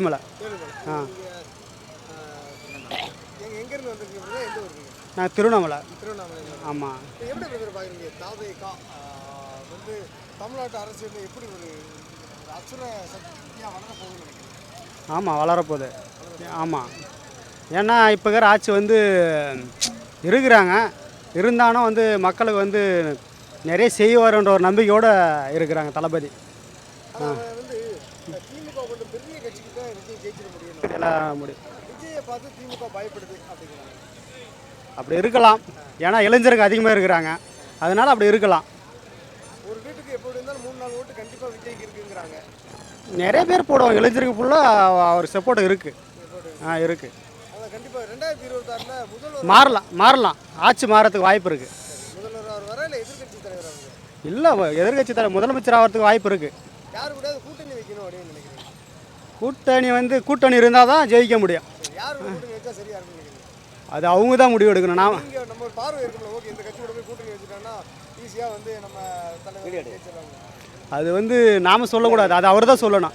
மலை. ஆ எங்கேருந்து வந்திருக்கீங்க? எந்த ஊர்? நான் திருவண்ணாமலை. திருவண்ணாமலை. ஆமாம். எப்படி பிரதர் பார்க்குறீங்க? தாவேகா வந்து தமிழ்நாட்டு அரசியலில் எப்படி ஒரு அசுர சக்தியாக வளர போகுதுன்னு நினைக்கிறேன்? ஆமாம், வளரப்போகுது. ஆமாம், ஏன்னா இப்போ இருக்கிற ஆட்சி வந்து இருக்கிறாங்க, இருந்தாலும் வந்து மக்களுக்கு வந்து நிறைய செய்வாருன்ற ஒரு நம்பிக்கையோடு இருக்கிறாங்க தளபதி. வந்து திமுக கொண்டு பெரிய கட்சிக்கு தான் விஜய் ஜெயிச்சிட முடியும். எல்லாம் முடியும். விஜயை பார்த்து திமுக பயப்படுது அப்படிங்கிறாங்க. அப்படி இருக்கலாம், ஏன்னா இளைஞருக்கு அதிகமாக இருக்கிறாங்க, அதனால் அப்படி இருக்கலாம். ஒரு வீட்டுக்கு எப்படி இருந்தாலும் 3-4 ஓட்டு கண்டிப்பாக விஜய்க்கு இருக்குங்கிறாங்க. நிறைய பேர் போடுவாங்க, இளைஞருக்கு ஃபுல்லாக அவர் சப்போர்ட் இருக்குது. இருக்குது. அதான் கண்டிப்பாக 2026 முதல்வர் மாறலாம், ஆட்சி மாறத்துக்கு வாய்ப்பு இருக்குது. முதல்வர் அவர் வர இல்லை எதிர்கட்சி தலைவர் அவங்க இல்லை, எதிர்கட்சி தலைவர் முதலமைச்சர் ஆகிறதுக்கு வாய்ப்பு இருக்குது. யார் கூட கூட்டணி வைக்கணும் அப்படின்னு நினைக்கிறீங்க? கூட்டணி இருந்தால் தான் ஜெயிக்க முடியும். யார் கூட்டணி வச்சா சரியா இருக்குன்னு நினைக்கிறீங்க? அது அவங்க தான் முடிவு எடுக்கணும். நம்ம ஒரு பார்வை இருக்கணும். ஓகே, இந்த கட்சியோட போய் கூட்டணி வச்சுட்டோம்னா ஈஸியாக வந்து நம்ம தலைவர் ஜெயிச்சிடறாங்க. அது வந்து நாம் சொல்லக்கூடாது, அது அவர் தான் சொல்லணும்.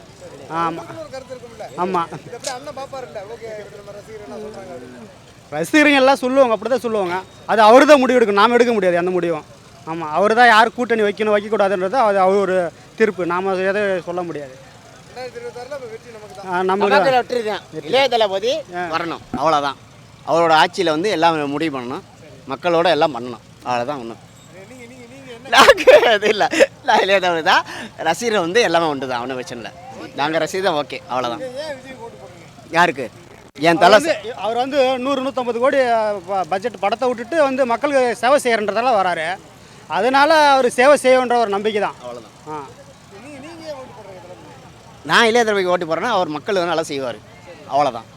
ஆமாம் ஒரு கருத்து இருக்கும்ல. ஆமாம், இது எப்படி அண்ணன் பாப்பாருல்ல? ஓகே, நம்ம ரசிகர்கள் சொல்கிறாங்க அப்படின்னு. ரசிகர்கள் எல்லாம் சொல்லுவாங்க, அப்படி தான் சொல்லுவாங்க. அது அவர் தான் முடிவு எடுக்கணும், நாம் எடுக்க முடியாது அந்த முடிவும். ஆமாம், அவர் தான் யார் கூட்டணி வைக்கணும் வைக்கக்கூடாதுன்றது அது அவர் ஒரு தீர்ப்பு, நாம் எதுவும் சொல்ல முடியாது. 2026 வெற்றி நமக்கு தான். நமக்கு வெற்றி தான். இளைய தளபதி வரணும், அவ்வளோதான். அவரோட ஆட்சியில் வந்து எல்லாம் முடிவு பண்ணணும், மக்களோட எல்லாம் பண்ணணும், அவ்வளோதான். ஒன்றும் இது இல்லை, இளைய தளபதி தான். ரசிகர் வந்து எல்லாமே உண்டு தான், ஒன்றும் பிரச்சனை இல்லை. நாங்கள் ரசிகர் தான், ஓகே, அவ்வளோதான். ஏன் விஜய் ஓட்டு போடுறீங்க? யாருக்கு? என் தலை அவர் வந்து 100-150 கோடி பட்ஜெட் படத்தை விட்டுட்டு வந்து மக்களுக்கு சேவை செய்கிறன்றதெல்லாம் வராரு, அதனால் அவர் சேவை செய்யன்ற ஒரு நம்பிக்கை தான், அவ்வளோதான். நீங்கள் ஏன் ஓட்டு போடுறீங்க? நான் இளைய தளபதிக்கு ஓட்டு போடுறேன்னா அவர் மக்கள் வந்து நல்லா செய்வார், அவ்வளோதான்.